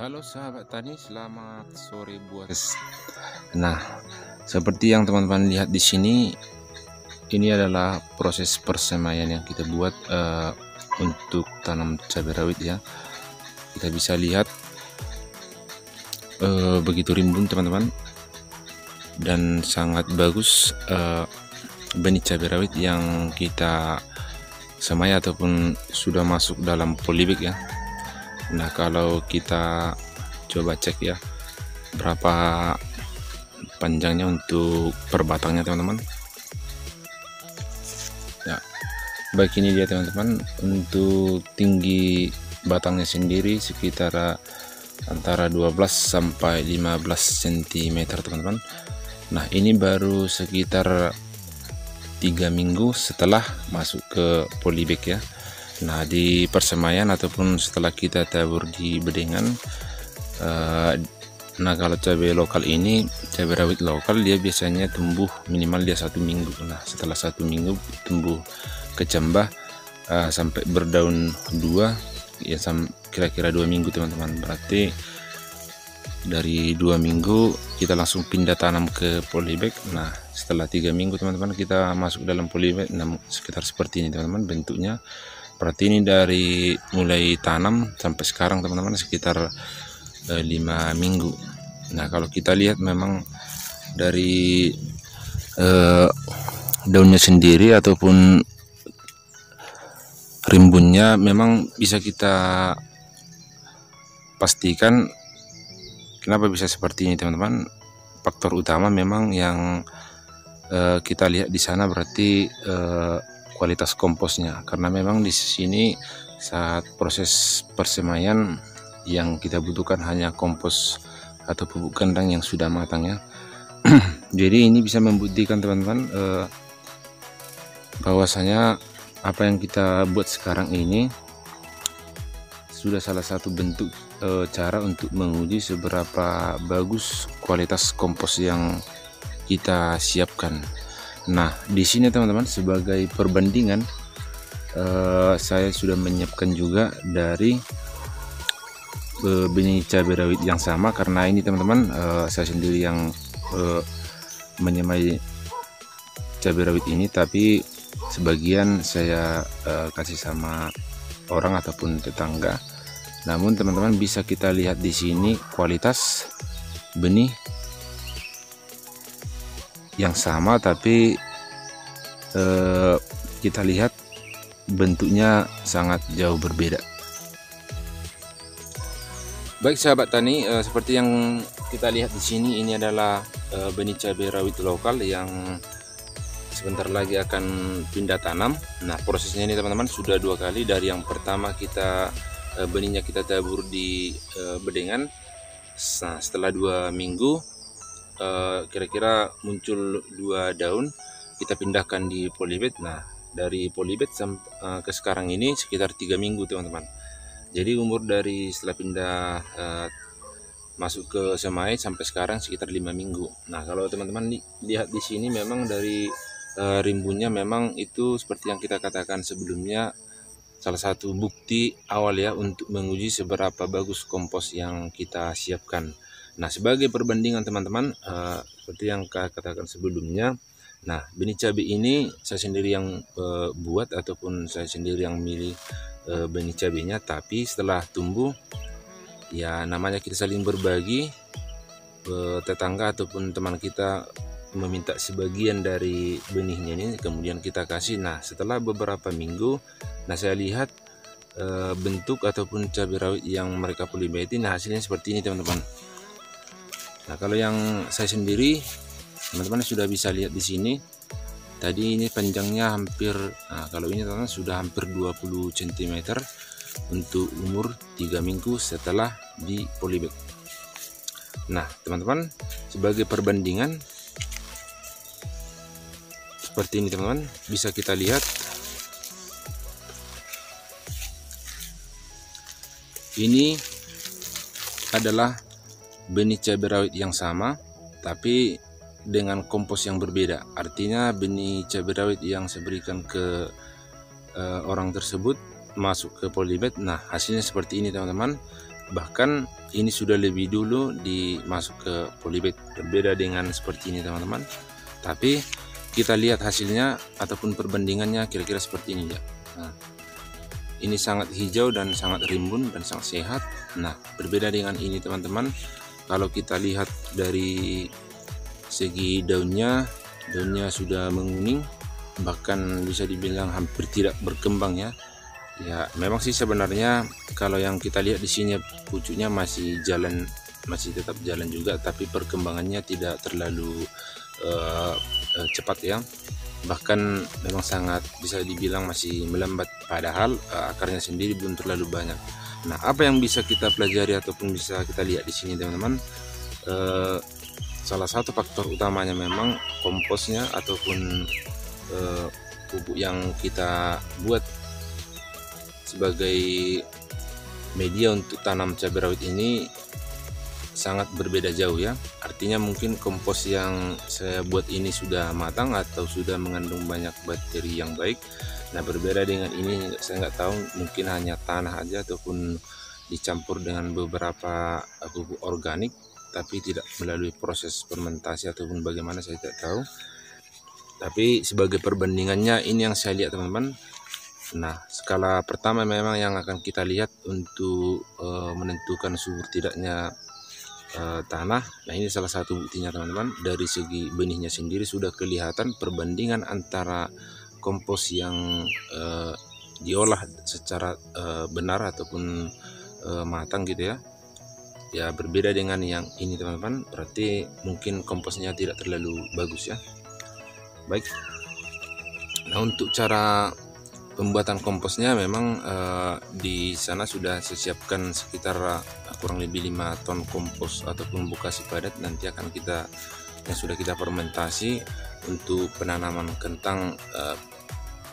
Halo sahabat tani, selamat sore buat. Nah, seperti yang teman-teman lihat di sini, ini adalah proses persemaian yang kita buat untuk tanam cabai rawit ya. Kita bisa lihat begitu rimbun teman-teman, dan sangat bagus benih cabai rawit yang kita semai ataupun sudah masuk dalam polybag ya. Nah, kalau kita coba cek ya berapa panjangnya untuk per batangnya teman-teman ya. Baik, ini dia teman-teman, untuk tinggi batangnya sendiri sekitar antara 12 sampai 15 cm teman-teman. Nah, ini baru sekitar 3 minggu setelah masuk ke polybag ya. Nah, di persemaian ataupun setelah kita tabur di bedengan, nah kalau cabai lokal ini, cabai rawit lokal, dia biasanya tumbuh minimal dia 1 minggu. Nah, setelah 1 minggu tumbuh kecambah sampai berdaun 2 ya, kira-kira 2 minggu teman-teman. Berarti dari 2 minggu kita langsung pindah tanam ke polybag. Nah, setelah 3 minggu teman-teman kita masuk dalam polybag. Nah, sekitar seperti ini teman-teman bentuknya. Berarti ini dari mulai tanam sampai sekarang teman-teman sekitar 5 minggu. Nah, kalau kita lihat memang dari daunnya sendiri ataupun rimbunnya memang bisa kita pastikan kenapa bisa seperti ini teman-teman. Faktor utama memang yang kita lihat di sana berarti kualitas komposnya, karena memang di sini saat proses persemaian yang kita butuhkan hanya kompos atau pupuk kandang yang sudah matang ya. Jadi ini bisa membuktikan teman-teman bahwasanya apa yang kita buat sekarang ini sudah salah satu bentuk cara untuk menguji seberapa bagus kualitas kompos yang kita siapkan. Nah, di sini teman-teman sebagai perbandingan saya sudah menyiapkan juga dari benih cabai rawit yang sama, karena ini teman-teman saya sendiri yang menyemai cabai rawit ini, tapi sebagian saya kasih sama orang ataupun tetangga. Namun teman-teman bisa kita lihat di sini kualitas benih yang sama, tapi kita lihat bentuknya sangat jauh berbeda. Baik sahabat tani, seperti yang kita lihat di sini, ini adalah benih cabai rawit lokal yang sebentar lagi akan pindah tanam. Nah, prosesnya ini teman-teman sudah 2 kali. Dari yang pertama kita benihnya kita tabur di bedengan. Nah, setelah 2 minggu kira-kira muncul 2 daun, kita pindahkan di polybag. Nah, dari polybag ke sekarang ini sekitar 3 minggu teman-teman. Jadi umur dari setelah pindah masuk ke semai sampai sekarang sekitar 5 minggu. Nah, kalau teman-teman lihat di sini memang dari rimbunnya memang itu seperti yang kita katakan sebelumnya, salah satu bukti awal ya untuk menguji seberapa bagus kompos yang kita siapkan. Nah, sebagai perbandingan teman-teman, seperti yang saya katakan sebelumnya, nah benih cabai ini saya sendiri yang buat ataupun saya sendiri yang milih benih cabainya. Tapi setelah tumbuh ya, namanya kita saling berbagi, tetangga ataupun teman kita meminta sebagian dari benihnya ini, kemudian kita kasih. Nah, setelah beberapa minggu, nah saya lihat bentuk ataupun cabai rawit yang mereka polybag, nah hasilnya seperti ini teman-teman. Nah, kalau yang saya sendiri teman-teman sudah bisa lihat di sini, tadi ini panjangnya hampir, nah kalau ini teman-teman sudah hampir 20 cm untuk umur 3 minggu setelah di polybag. Nah, teman-teman sebagai perbandingan seperti ini teman-teman, bisa kita lihat ini adalah benih cabai rawit yang sama tapi dengan kompos yang berbeda. Artinya benih cabai rawit yang saya berikan ke orang tersebut masuk ke polybag. Nah, hasilnya seperti ini teman-teman. Bahkan ini sudah lebih dulu dimasuk ke polybag, berbeda dengan seperti ini teman-teman. Tapi kita lihat hasilnya ataupun perbandingannya kira-kira seperti ini ya. Nah, ini sangat hijau dan sangat rimbun dan sangat sehat. Nah, berbeda dengan ini teman-teman. Kalau kita lihat dari segi daunnya sudah menguning, bahkan bisa dibilang hampir tidak berkembang ya. Ya, memang sih sebenarnya kalau yang kita lihat di sini pucuknya masih tetap jalan juga, tapi perkembangannya tidak terlalu cepat ya. Bahkan memang sangat bisa dibilang masih melambat, padahal akarnya sendiri belum terlalu banyak. Nah, apa yang bisa kita pelajari ataupun bisa kita lihat di sini teman-teman, salah satu faktor utamanya memang komposnya ataupun pupuk yang kita buat sebagai media untuk tanam cabai rawit ini sangat berbeda jauh ya. Artinya mungkin kompos yang saya buat ini sudah matang atau sudah mengandung banyak bakteri yang baik. Nah, berbeda dengan ini, saya nggak tahu, mungkin hanya tanah aja ataupun dicampur dengan beberapa pupuk organik, tapi tidak melalui proses fermentasi ataupun bagaimana saya tidak tahu. Tapi sebagai perbandingannya ini yang saya lihat teman-teman. Nah, skala pertama memang yang akan kita lihat untuk menentukan subur tidaknya tanah. Nah, ini salah satu buktinya teman-teman. Dari segi benihnya sendiri sudah kelihatan perbandingan antara kompos yang diolah secara benar ataupun matang gitu ya. Ya, berbeda dengan yang ini teman-teman. Berarti mungkin komposnya tidak terlalu bagus ya. Baik. Nah, untuk cara pembuatan komposnya memang di sana sudah saya siapkan sekitar kurang lebih 5 ton kompos ataupun bokasi padat, nanti akan yang sudah kita fermentasi untuk penanaman kentang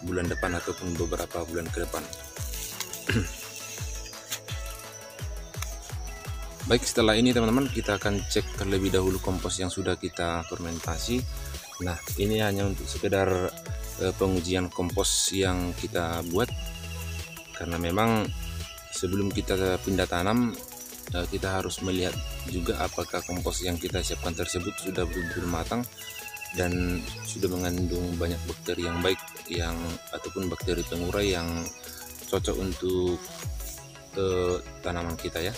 bulan depan ataupun beberapa bulan ke depan. Baik, setelah ini teman-teman kita akan cek terlebih dahulu kompos yang sudah kita fermentasi. Nah, ini hanya untuk sekedar pengujian kompos yang kita buat, karena memang sebelum kita pindah tanam kita harus melihat juga apakah kompos yang kita siapkan tersebut sudah betul-betul matang dan sudah mengandung banyak bakteri yang baik ataupun bakteri pengurai yang cocok untuk tanaman kita ya.